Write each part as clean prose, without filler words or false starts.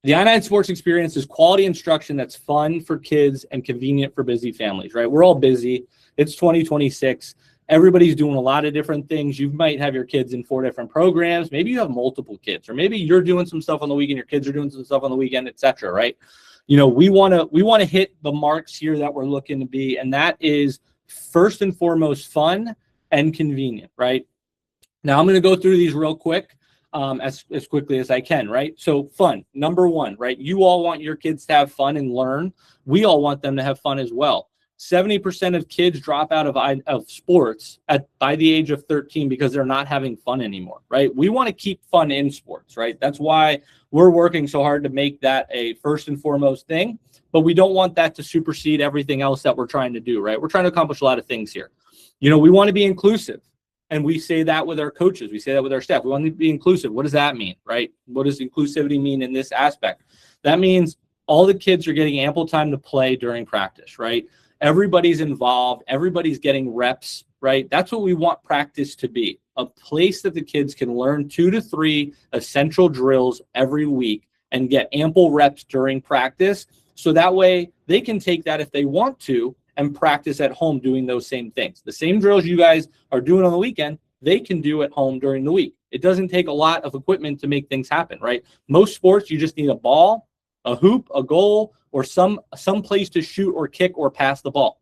The I-9 sports experience is quality instruction that's fun for kids and convenient for busy families, right? We're all busy. It's 2026. Everybody's doing a lot of different things. You might have your kids in 4 different programs. Maybe you have multiple kids, or maybe you're doing some stuff on the weekend, your kids are doing some stuff on the weekend, etc. Right? You know, we want to hit the marks here that we're looking to be, and that is first and foremost fun and convenient, right? Now I'm going to go through these real quick. As quickly as I can, right? So fun, number one, right? You all want your kids to have fun and learn. We all want them to have fun as well. 70% of kids drop out of sports by the age of 13 because they're not having fun anymore, right? We want to keep fun in sports, right? That's why we're working so hard to make that a first and foremost thing, but we don't want that to supersede everything else that we're trying to do, right? We're trying to accomplish a lot of things here. You know, we want to be inclusive. And we say that with our coaches. We say that with our staff. We want to be inclusive. What does that mean, right? What does inclusivity mean in this aspect? That means all the kids are getting ample time to play during practice, right? Everybody's involved. Everybody's getting reps, right? That's what we want practice to be, a place that the kids can learn 2 to 3 essential drills every week and get ample reps during practice. So that way they can take that if they want to and practice at home doing those same things. The same drills you guys are doing on the weekend, they can do at home during the week. It doesn't take a lot of equipment to make things happen, right? Most sports, you just need a ball, a hoop, a goal, or some place to shoot or kick or pass the ball.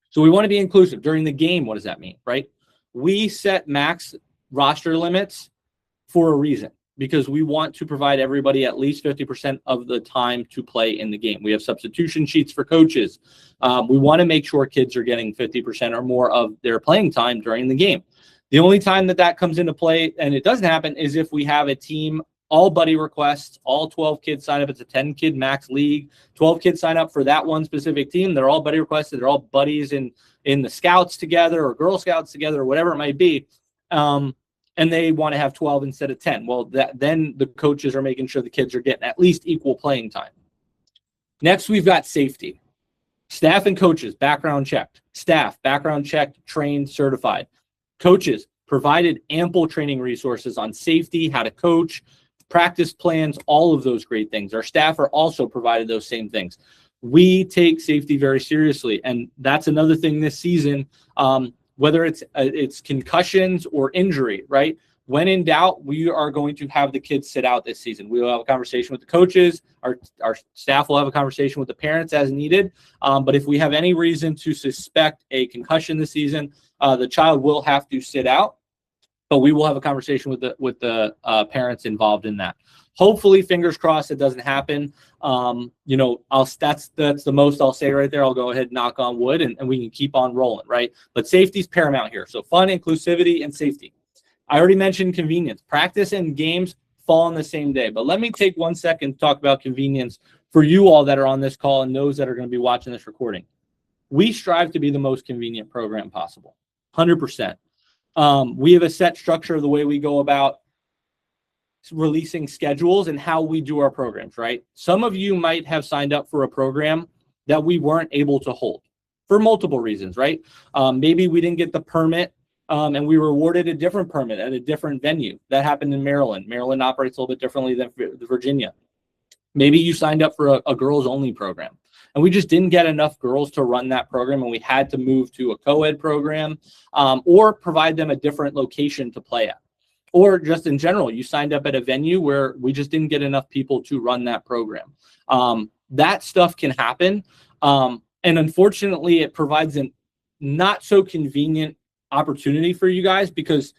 So we want to be inclusive. During the game, what does that mean, right? We set max roster limits for a reason, because we want to provide everybody at least 50% of the time to play in the game. We have substitution sheets for coaches. We want to make sure kids are getting 50% or more of their playing time during the game. The only time that comes into play, and it doesn't happen, is if we have a team, all buddy requests, all 12 kids sign up. It's a 10-kid max league. 12 kids sign up for that one specific team. They're all buddy requested. They're all buddies in the scouts together or Girl Scouts together or whatever it might be. And they want to have 12 instead of 10. Well, then the coaches are making sure the kids are getting at least equal playing time. Next, we've got safety. Staff and coaches, background checked. Staff, background checked, trained, certified. Coaches, provided ample training resources on safety, how to coach, practice plans, all of those great things. Our staff are also provided those same things. We take safety very seriously, and that's another thing this season. Whether it's concussions or injury, right? When in doubt, we are going to have the kids sit out this season. We will have a conversation with the coaches. Our staff will have a conversation with the parents as needed. But if we have any reason to suspect a concussion this season, the child will have to sit out. But we will have a conversation with the parents involved in that. Hopefully, fingers crossed, it doesn't happen. You know, that's the most I'll say right there. I'll go ahead and knock on wood, and we can keep on rolling, right? But safety's paramount here. So fun, inclusivity, and safety. I already mentioned convenience. Practice and games fall on the same day. But let me take 1 second to talk about convenience for you all that are on this call and those that are going to be watching this recording. We strive to be the most convenient program possible, 100%. We have a set structure of the way we go about releasing schedules and how we do our programs, right? Some of you might have signed up for a program that we weren't able to hold for multiple reasons, right? Maybe we didn't get the permit and we were awarded a different permit at a different venue. That happened in Maryland. Maryland operates a little bit differently than Virginia. Maybe you signed up for a girls only program and we just didn't get enough girls to run that program and we had to move to a co-ed program or provide them a different location to play at. Or just in general, you signed up at a venue where we just didn't get enough people to run that program. That stuff can happen. And unfortunately, it provides a not so convenient opportunity for you guys because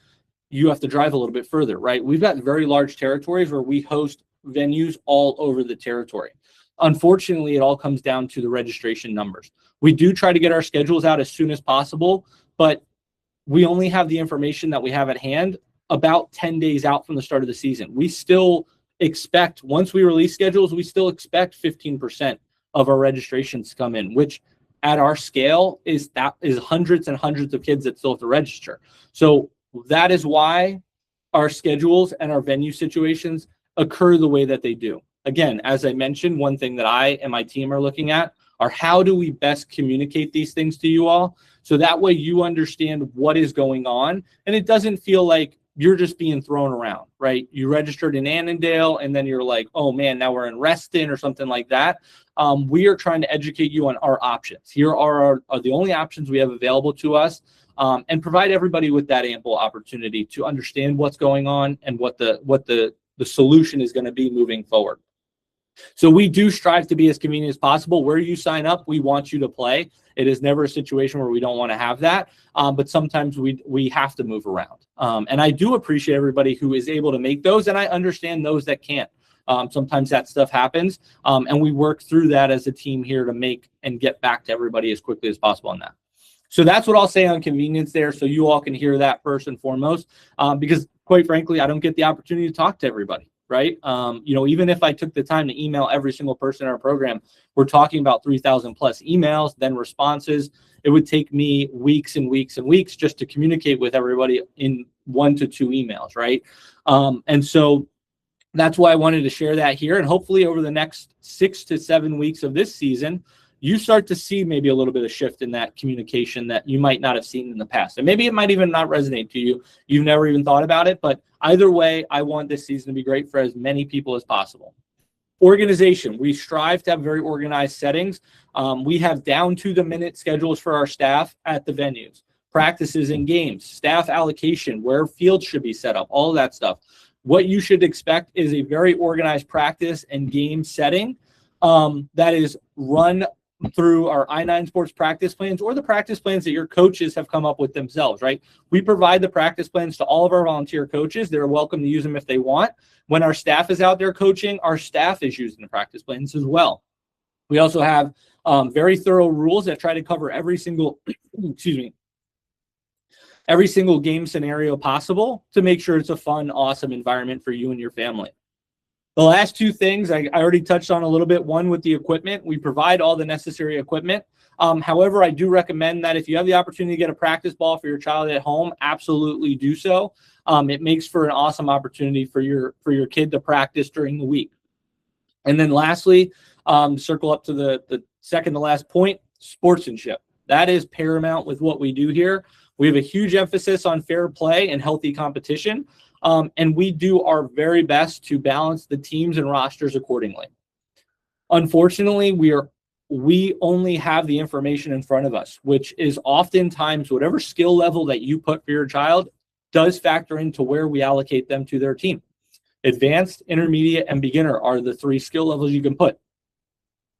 you have to drive a little bit further, right? We've got very large territories where we host venues all over the territory. Unfortunately, it all comes down to the registration numbers. We do try to get our schedules out as soon as possible, but we only have the information that we have at hand about 10 days out from the start of the season. We still expect, once we release schedules, we still expect 15% of our registrations to come in, which at our scale is hundreds and hundreds of kids that still have to register. So that is why our schedules and our venue situations occur the way that they do. Again, as I mentioned, one thing that I and my team are looking at are how do we best communicate these things to you all so that way you understand what is going on and it doesn't feel like you're just being thrown around, right? You registered in Annandale and then you're like, oh man, now we're in Reston or something like that. We are trying to educate you on our options. Here are the only options we have available to us, and provide everybody with that ample opportunity to understand what's going on and what the solution is going to be moving forward. So we do strive to be as convenient as possible. Where you sign up, we want you to play. It is never a situation where we don't want to have that, but sometimes we have to move around. And I do appreciate everybody who is able to make those, and I understand those that can't. Sometimes that stuff happens, and we work through that as a team here to make and get back to everybody as quickly as possible on that. So that's what I'll say on convenience there, so you all can hear that first and foremost, because quite frankly, I don't get the opportunity to talk to everybody. Right? Even if I took the time to email every single person in our program, we're talking about 3,000 plus emails, then responses. It would take me weeks and weeks and weeks just to communicate with everybody in 1 to 2 emails, right? And so that's why I wanted to share that here. And hopefully over the next 6 to 7 weeks of this season, you start to see maybe a little bit of shift in that communication that you might not have seen in the past. And maybe it might even not resonate to you. You've never even thought about it. But either way, I want this season to be great for as many people as possible. Organization. We strive to have very organized settings. We have down to the minute schedules for our staff at the venues, practices and games, staff allocation, where fields should be set up, all of that stuff. What you should expect is a very organized practice and game setting that is run through our I9 Sports practice plans or the practice plans that your coaches have come up with themselves, right? We provide the practice plans to all of our volunteer coaches. They're welcome to use them if they want. When our staff is out there coaching, our staff is using the practice plans as well. We also have very thorough rules that try to cover every single, every single game scenario possible to make sure it's a fun, awesome environment for you and your family. The last 2 things I already touched on a little bit. One, with the equipment, we provide all the necessary equipment. However, I do recommend that if you have the opportunity to get a practice ball for your child at home, absolutely do so. It makes for an awesome opportunity for your kid to practice during the week. And then lastly, circle up to the second to last point, sportsmanship. That is paramount with what we do here. We have a huge emphasis on fair play and healthy competition. And we do our very best to balance the teams and rosters accordingly. Unfortunately, we only have the information in front of us, which is oftentimes whatever skill level that you put for your child does factor into where we allocate them to their team. Advanced, intermediate, and beginner are the 3 skill levels you can put.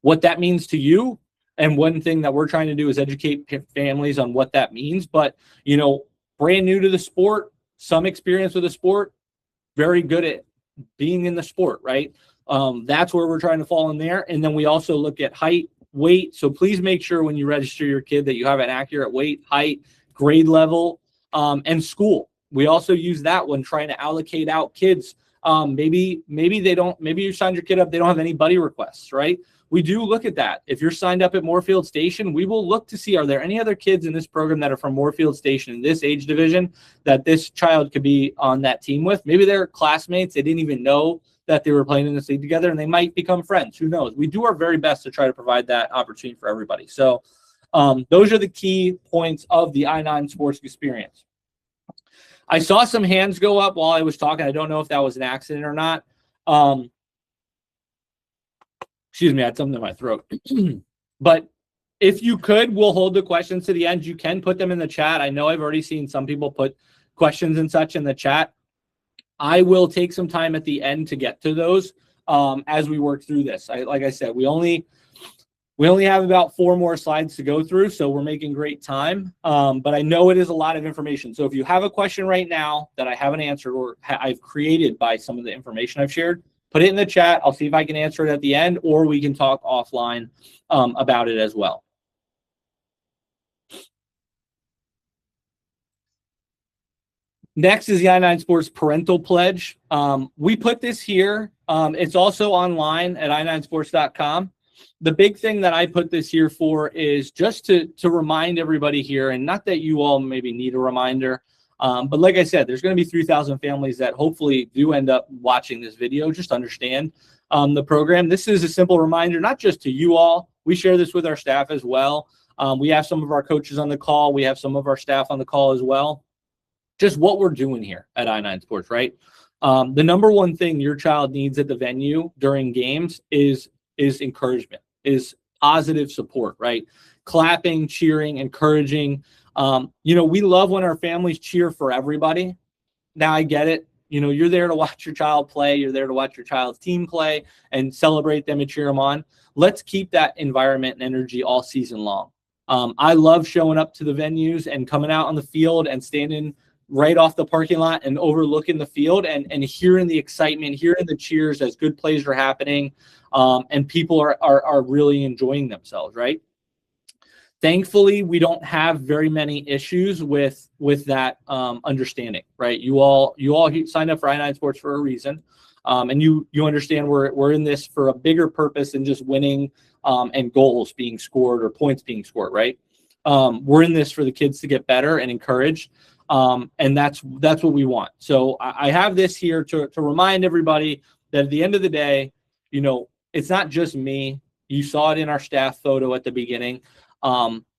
What that means to you, and one thing that we're trying to do is educate families on what that means. But, brand new to the sport, some experience with the sport, very good at being in the sport, right? That's where we're trying to fall in there. And then we also look at height, weight. So please make sure when you register your kid that you have an accurate weight, height, grade level, and school. We also use that when trying to allocate out kids. Maybe you signed your kid up, they don't have any buddy requests, right? We do look at that. If you're signed up at Moorfield Station, we will look to see, are there any other kids in this program that are from Moorfield Station in this age division that this child could be on that team with? Maybe they're classmates. They didn't even know that they were playing in this league together, and they might become friends. Who knows? We do our very best to try to provide that opportunity for everybody. So those are the key points of the I9 Sports experience. I saw some hands go up while I was talking. I don't know if that was an accident or not. Excuse me, I had something in my throat. But if you could, we'll hold the questions to the end. You can put them in the chat. I know I've already seen some people put questions and such in the chat. I will take some time at the end to get to those as we work through this. Like I said, we only have about 4 more slides to go through, so we're making great time. But I know it is a lot of information. So if you have a question right now that I haven't answered or I've created by some of the information I've shared, put it in the chat. I'll see if I can answer it at the end, or we can talk offline about it as well. Next is the I9 Sports Parental Pledge. We put this here. It's also online at i9sports.com. The big thing that I put this here for is just to remind everybody here, and not that you all maybe need a reminder, but like I said, there's going to be 3,000 families that hopefully do end up watching this video. Just understand the program. This is a simple reminder, not just to you all. We share this with our staff as well. We have some of our coaches on the call. We have some of our staff on the call as well. just what we're doing here at I9 Sports, right? The number one thing your child needs at the venue during games is encouragement, is positive support, right? Clapping, cheering, encouraging. We love when our families cheer for everybody. Now I get it. You're there to watch your child play. You're there to watch your child's team play and celebrate them and cheer them on. Let's keep that environment and energy all season long. I love showing up to the venues and coming out on the field and standing right off the parking lot and overlooking the field and hearing the excitement, hearing the cheers as good plays are happening, and people are really enjoying themselves, right? Thankfully, we don't have very many issues with that understanding, right? You all signed up for I9 Sports for a reason, and you understand we're in this for a bigger purpose than just winning and goals being scored or points being scored, right? We're in this for the kids to get better and encouraged, and that's what we want. So I have this here to remind everybody that at the end of the day, it's not just me. You saw it in our staff photo at the beginning.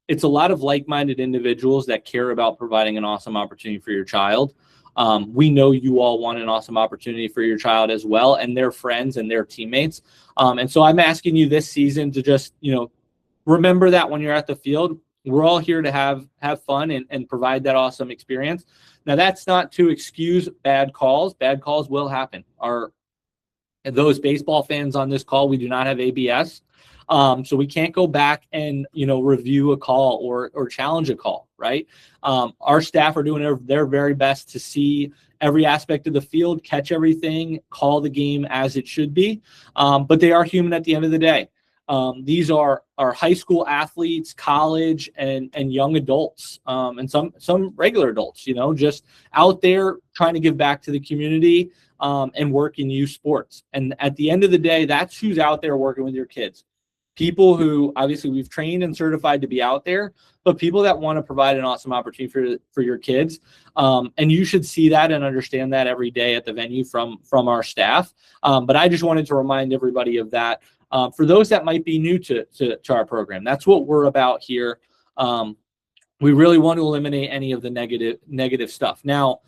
It's a lot of like-minded individuals that care about providing an awesome opportunity for your child. We know you all want an awesome opportunity for your child as well, and their friends and their teammates. And so I'm asking you this season to just, remember that when you're at the field, we're all here to have fun and provide that awesome experience. Now, that's not to excuse bad calls. Bad calls will happen. Those baseball fans on this call, we do not have ABS. So we can't go back and, review a call or challenge a call, right? Our staff are doing their very best to see every aspect of the field, catch everything, call the game as it should be. But they are human at the end of the day. These are high school athletes, college, and young adults, and some regular adults, just out there trying to give back to the community and work in youth sports. And at the end of the day, that's who's out there working with your kids. People who obviously we've trained and certified to be out there, but people that want to provide an awesome opportunity for your kids. And you should see that and understand that every day at the venue from our staff. But I just wanted to remind everybody of that. For those that might be new to our program, that's what we're about here. We really want to eliminate any of the negative stuff. Now,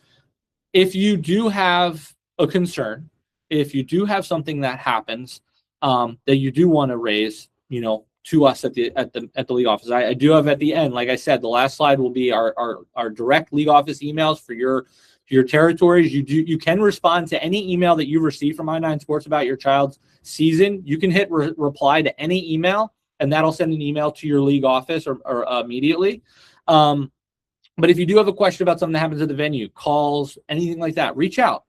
if you do have a concern, if you do have something that happens that you do want to raise, to us at the league office, I do have at the end, like I said, the last slide will be our direct league office emails for your territories. You can respond to any email that you receive from I9 Sports about your child's season. You can hit reply to any email, and that'll send an email to your league office or immediately. But if you do have a question about something that happens at the venue, calls, anything like that, reach out.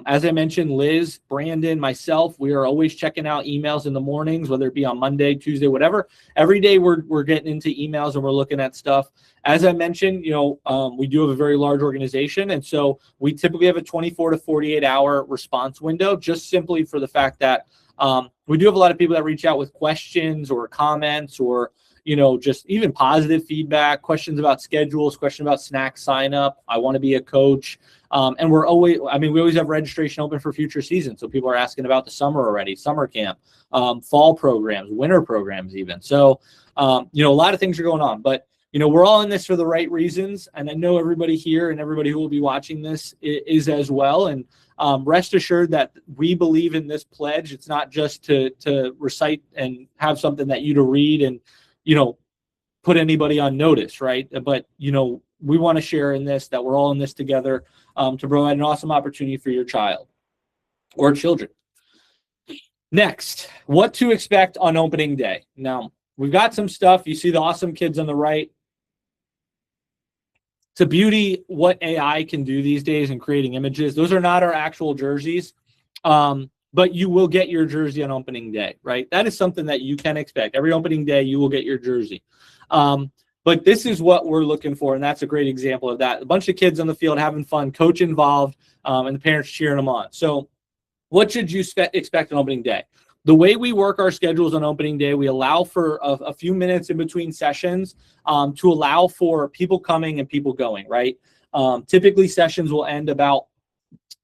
As I mentioned, Liz, Brandon, myself, we are always checking out emails in the mornings, whether it be on Monday, Tuesday, whatever. Every day we're getting into emails and we're looking at stuff. As I mentioned, we do have a very large organization. And so we typically have a 24 to 48 hour response window, just simply for the fact that we do have a lot of people that reach out with questions or comments or, just even positive feedback, questions about schedules, questions about snack sign up. I want to be a coach. And we always have registration open for future seasons. So people are asking about the summer already, summer camp, fall programs, winter programs even. So, a lot of things are going on, but, we're all in this for the right reasons. And I know everybody here and everybody who will be watching this is as well. And rest assured that we believe in this pledge. It's not just to recite and have something that you to read and, put anybody on notice, right? But, we want to share in this, that we're all in this together to provide an awesome opportunity for your child or children. Next, what to expect on opening day. Now, we've got some stuff. You see the awesome kids on the right. It's a beauty what AI can do these days in creating images. Those are not our actual jerseys, but you will get your jersey on opening day, right? That is something that you can expect. Every opening day, you will get your jersey. But this is what we're looking for, and that's a great example of that. A bunch of kids on the field having fun, coach involved, and the parents cheering them on. So what should you expect on opening day? The way we work our schedules on opening day, we allow for a few minutes in between sessions to allow for people coming and people going, right? Typically, sessions will end about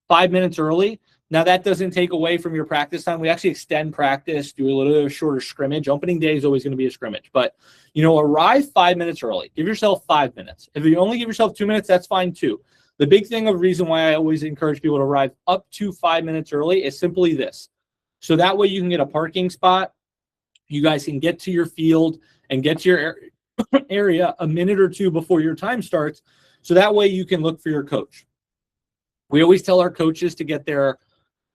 5 minutes early. Now, that doesn't take away from your practice time. We actually extend practice, do a little bit of a shorter scrimmage. Opening day is always going to be a scrimmage. But, arrive 5 minutes early. Give yourself 5 minutes. If you only give yourself 2 minutes, that's fine too. The big thing of reason why I always encourage people to arrive up to 5 minutes early is simply this. So that way you can get a parking spot. You guys can get to your field and get to your area a minute or two before your time starts. So that way you can look for your coach. We always tell our coaches to get there,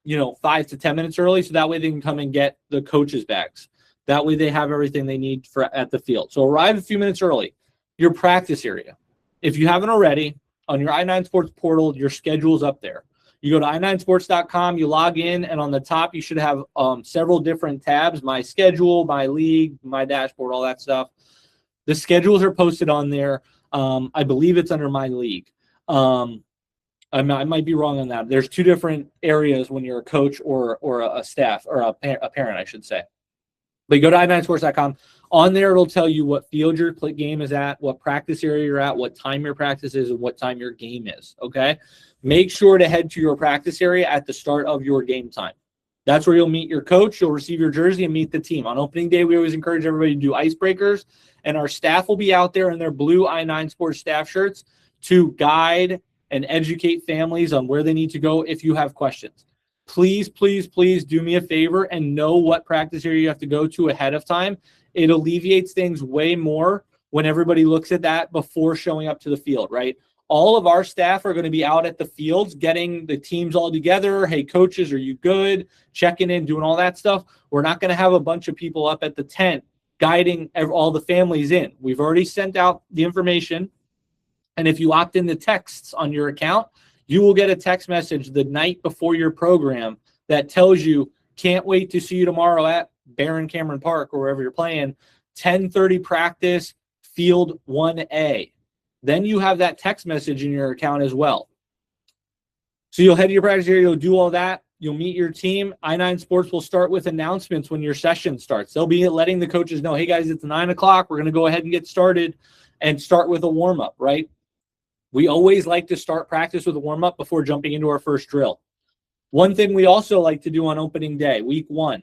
5 to 10 minutes early. So that way they can come and get the coaches' bags. That way they have everything they need at the field. So arrive a few minutes early. Your practice area. If you haven't already, on your i9 Sports portal, your schedule is up there. You go to i9sports.com, you log in, and on the top, you should have several different tabs, my schedule, my league, my dashboard, all that stuff. The schedules are posted on there. I believe it's under my league. I might be wrong on that. There's two different areas when you're a coach or a staff, or a parent, I should say. But you go to i9sports.com. On there, it'll tell you what field your game is at, what practice area you're at, what time your practice is, and what time your game is, okay? Make sure to head to your practice area at the start of your game time. That's where you'll meet your coach, you'll receive your jersey, and meet the team. On opening day, we always encourage everybody to do icebreakers, and our staff will be out there in their blue i9 Sports staff shirts to guide and educate families on where they need to go if you have questions. Please, please, please do me a favor and know what practice area you have to go to ahead of time. It alleviates things way more when everybody looks at that before showing up to the field, right? All of our staff are going to be out at the fields getting the teams all together. Hey, coaches, are you good? Checking in, doing all that stuff. We're not going to have a bunch of people up at the tent guiding all the families in. We've already sent out the information. And if you opt in the texts on your account, you will get a text message the night before your program that tells you, can't wait to see you tomorrow at Barron Cameron Park or wherever you're playing, 10:30 practice, field 1A. Then you have that text message in your account as well. So you'll head to your practice area, you'll do all that, you'll meet your team. i9 Sports will start with announcements when your session starts. They'll be letting the coaches know, hey guys, it's 9 o'clock. We're going to go ahead and get started and start with a warm-up, right? We always like to start practice with a warm-up before jumping into our first drill. One thing we also like to do on opening day, week 1,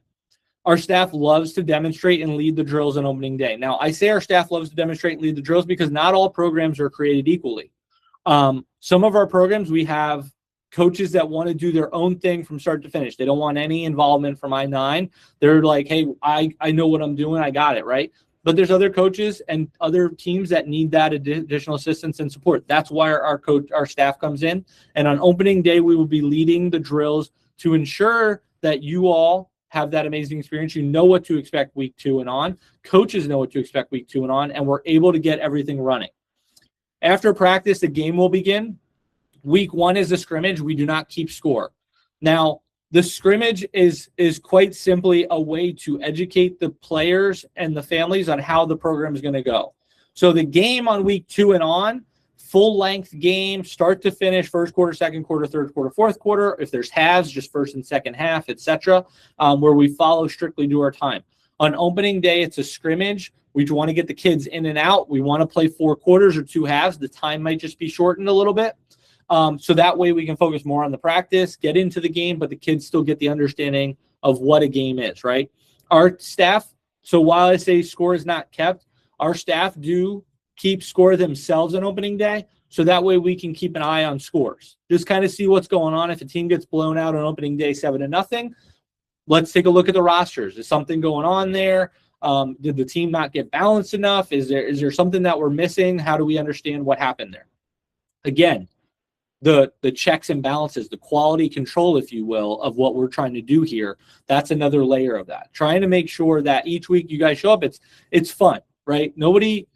our staff loves to demonstrate and lead the drills on opening day. Now, I say our staff loves to demonstrate and lead the drills because not all programs are created equally. Some of our programs, we have coaches that want to do their own thing from start to finish. They don't want any involvement from I9. They're like, hey, I know what I'm doing. I got it, right? But there's other coaches and other teams that need that additional assistance and support. That's why our staff comes in. And on opening day, we will be leading the drills to ensure that you all have that amazing experience. You know what to expect week 2 and on. Coaches know what to expect week 2 and on, and we're able to get everything running. After practice, the game will begin. Week 1 is a scrimmage. We do not keep score. Now, the scrimmage is quite simply a way to educate the players and the families on how the program is going to go. So the game on week 2 and on, full-length game, start to finish, first quarter, second quarter, third quarter, fourth quarter. If there's halves, just first and second half, etc., where we follow strictly to our time. On opening day, it's a scrimmage. We want to get the kids in and out. We want to play 4 quarters or 2 halves. The time might just be shortened a little bit. So that way we can focus more on the practice, get into the game, but the kids still get the understanding of what a game is, right? Our staff, so while I say score is not kept, our staff do keep score themselves on opening day, so that way we can keep an eye on scores. Just kind of see what's going on. If a team gets blown out on opening day 7-0, let's take a look at the rosters. Is something going on there? Did the team not get balanced enough? Is there something that we're missing? How do we understand what happened there? Again, the checks and balances, the quality control, if you will, of what we're trying to do here, that's another layer of that. Trying to make sure that each week you guys show up, it's fun, right? Nobody,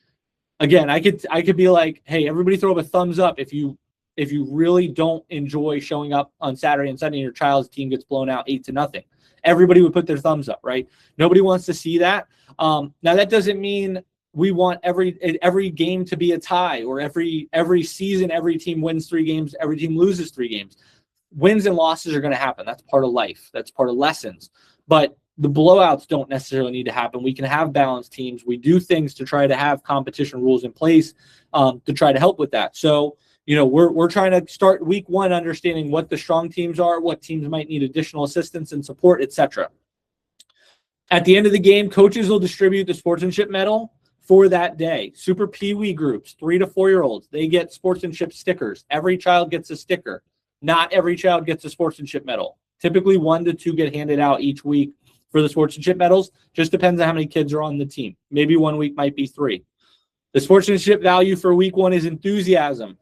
again, I could be like, hey, everybody throw up a thumbs up if you really don't enjoy showing up on Saturday and Sunday and your child's team gets blown out 8-0. Everybody would put their thumbs up, right? Nobody wants to see that. Now that doesn't mean we want every game to be a tie, or every season every team wins 3 games, every team loses 3 games. Wins and losses are going to happen. That's part of life. That's part of lessons. But the blowouts don't necessarily need to happen. We can have balanced teams. We do things to try to have competition rules in place to try to help with that. So, we're trying to start week 1 understanding what the strong teams are, what teams might need additional assistance and support, etc. At the end of the game, coaches will distribute the Sportsmanship medal for that day. Super Pee-wee groups, 3 to 4 year olds, they get Sportsmanship stickers. Every child gets a sticker. Not every child gets a Sportsmanship medal. Typically 1 to 2 get handed out each week for the Sportsmanship medals. Just depends on how many kids are on the team. Maybe 1 week might be 3. The Sportsmanship value for week 1 is enthusiasm.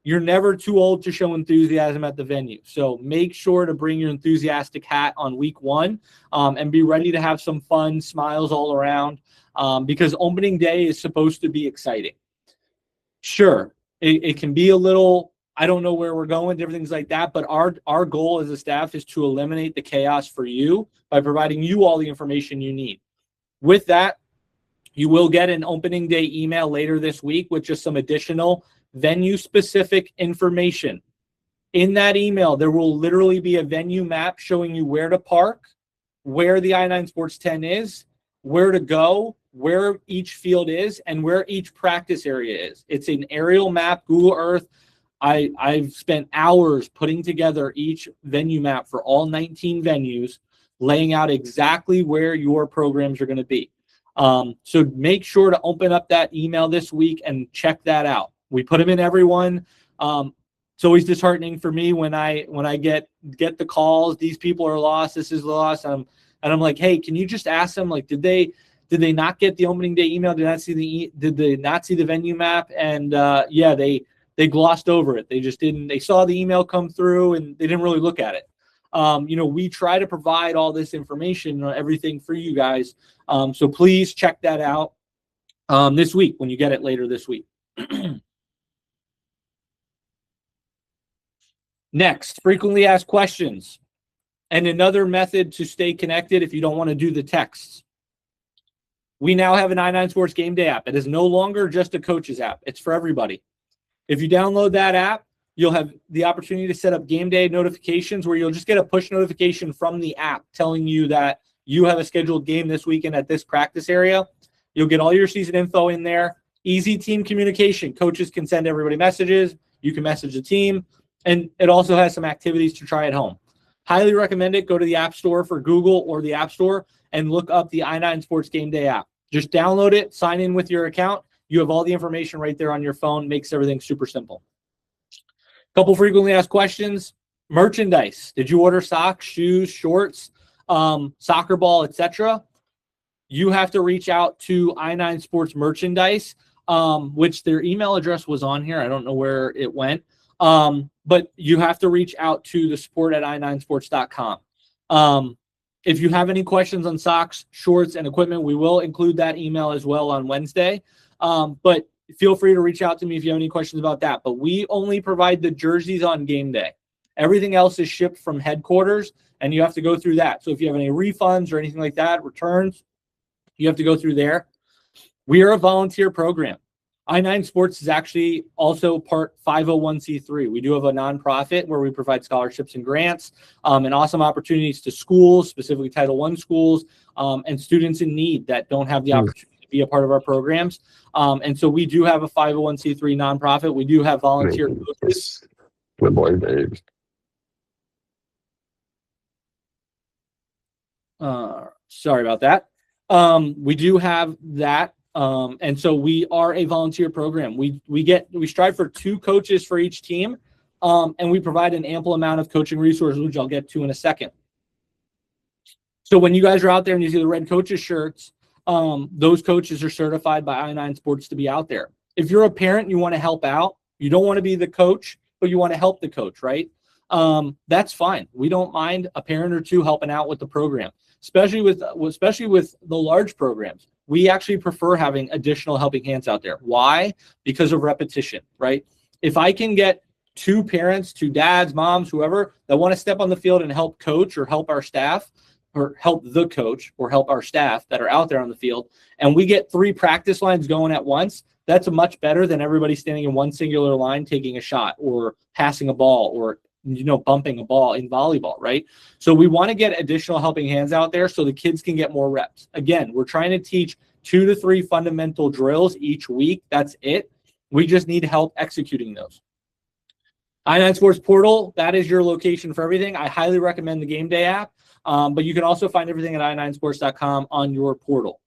You're never too old to show enthusiasm at the venue. So make sure to bring your enthusiastic hat on week 1 and be ready to have some fun, smiles all around, because opening day is supposed to be exciting. Sure, it can be a little, I don't know where we're going, different things like that, but our goal as a staff is to eliminate the chaos for you by providing you all the information you need. With that, you will get an opening day email later this week with just some additional venue-specific information. In that email, there will literally be a venue map showing you where to park, where the I-9 Sports 10 is, where to go, where each field is, and where each practice area is. It's an aerial map, Google Earth. I've spent hours putting together each venue map for all 19 venues, laying out exactly where your programs are going to be. So make sure to open up that email this week and check that out. We put them in everyone. It's always disheartening for me when I get the calls. These people are lost. This is lost. And I'm like, hey, can you just ask them, like, did they not get the opening day email? Did they not see the venue map? And yeah, they glossed over it. They just didn't. They saw the email come through and they didn't really look at it. We try to provide all this information, everything for you guys. So please check that out this week when you get it later this week. Next, frequently asked questions. And another method to stay connected if you don't want to do the texts. We now have an I-9 Sports Game Day app. It is no longer just a coach's app. It's for everybody. If you download that app, you'll have the opportunity to set up game day notifications where you'll just get a push notification from the app telling you that you have a scheduled game this weekend at this practice area. You'll get all your season info in there. Easy team communication. Coaches can send everybody messages. You can message the team. And it also has some activities to try at home. Highly recommend it. Go to the App Store for Google or the App Store and look up the I-9 Sports Game Day app. Just download it, sign in with your account. You have all the information right there on your phone. Makes everything super simple. Couple frequently asked questions. Merchandise. Did you order socks, shoes, shorts, soccer ball, etc.? You have to reach out to I-9 Sports Merchandise, which their email address was on here. I don't know where it went. But you have to reach out to the support@i9sports.com. If you have any questions on socks, shorts, and equipment, we will include that email as well on Wednesday. But feel free to reach out to me if you have any questions about that. But we only provide the jerseys on game day. Everything else is shipped from headquarters, and you have to go through that. So if you have any refunds or anything like that, returns, you have to go through there. We are a volunteer program. I-9 Sports is actually also part 501c3. We do have a nonprofit where we provide scholarships and grants and awesome opportunities to schools, specifically Title I schools, and students in need that don't have the opportunity to be a part of our programs. And so we do have a 501c3 nonprofit. We do have volunteer coaches. Good boy, Dave. Sorry about that. We do have that. And so we are a volunteer program. We strive for 2 coaches for each team, and we provide an ample amount of coaching resources, which I'll get to in a second. So when you guys are out there and you see the red coaches shirts, those coaches are certified by I-9 Sports to be out there. If you're a parent, you want to help out. You don't want to be the coach, but you want to help the coach, right? That's fine. We don't mind a parent or 2 helping out with the program, especially with the large programs. We actually prefer having additional helping hands out there. Why? Because of repetition, right? If I can get 2 parents, 2 dads, moms, whoever, that want to step on the field and help coach or help our staff or help the coach or help our staff that are out there on the field, and we get 3 practice lines going at once, that's much better than everybody standing in one singular line taking a shot or passing a ball or bumping a ball in volleyball, right? So we want to get additional helping hands out there so the kids can get more reps. Again, we're trying to teach 2 to 3 fundamental drills each week. That's it. We just need help executing those. I-9 Sports Portal, that is your location for everything. I highly recommend the Game Day app, but you can also find everything at i9sports.com on your portal.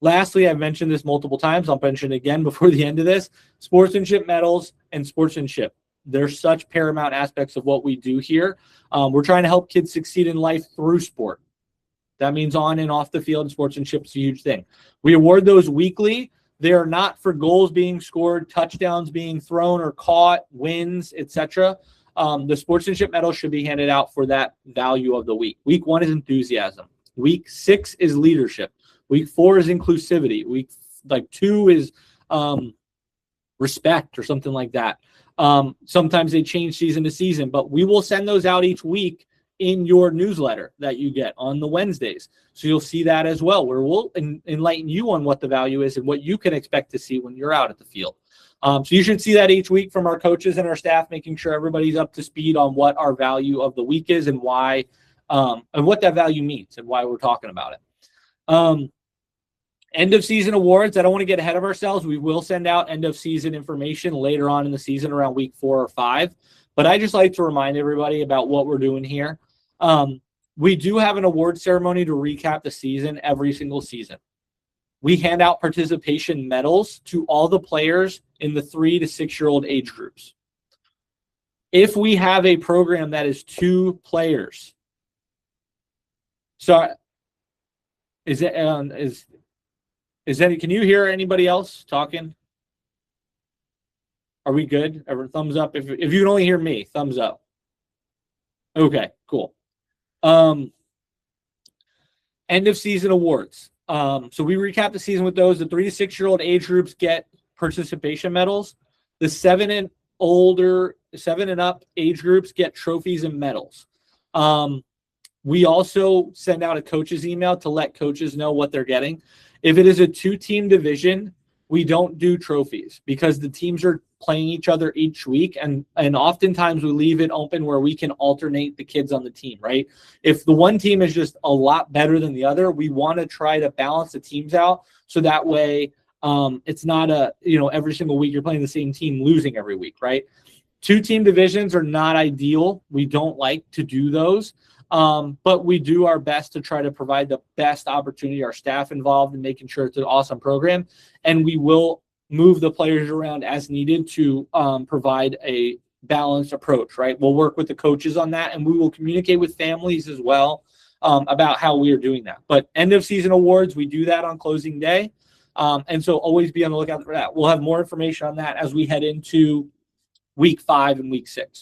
Lastly, I've mentioned this multiple times. I'll mention it again before the end of this. Sportsmanship medals and sportsmanship. They're such paramount aspects of what we do here. We're trying to help kids succeed in life through sport. That means on and off the field, and sportsmanship is a huge thing. We award those weekly. They are not for goals being scored, touchdowns being thrown or caught, wins, etc. The sportsmanship medal should be handed out for that value of the week. Week 1 is enthusiasm. Week 6 is leadership. Week 4 is inclusivity. Week 2 is respect or something like that. Sometimes they change season to season, but we will send those out each week in your newsletter that you get on the Wednesdays. So you'll see that as well, where we'll enlighten you on what the value is and what you can expect to see when you're out at the field. So you should see that each week from our coaches and our staff, making sure everybody's up to speed on what our value of the week is and why, and what that value means and why we're talking about it. End of season awards. I don't want to get ahead of ourselves. We will send out end of season information later on in the season around week 4 or 5. But I just like to remind everybody about what we're doing here. We do have an award ceremony to recap the season every single season. We hand out participation medals to all the players in the 3 to 6-year-old age groups. If we have a program that is 2 players, so can you hear anybody else talking? Are we good? Thumbs up. If you can only hear me, thumbs up. Okay, cool. End of season awards. So we recap the season with those. The 3 to 6-year-old age groups get participation medals. The 7 and up age groups get trophies and medals. We also send out a coach's email to let coaches know what they're getting. If it is a 2-team division, we don't do trophies because the teams are playing each other each week, and oftentimes we leave it open where we can alternate the kids on the team, right? If the one team is just a lot better than the other, we want to try to balance the teams out so that way it's not every single week you're playing the same team losing every week, right? 2-team divisions are not ideal. We don't like to do those. But we do our best to try to provide the best opportunity, our staff involved in making sure it's an awesome program. And we will move the players around as needed to provide a balanced approach, right? We'll work with the coaches on that, and we will communicate with families as well about how we are doing that. But end of season awards, we do that on closing day. And so always be on the lookout for that. We'll have more information on that as we head into week 5 and week 6.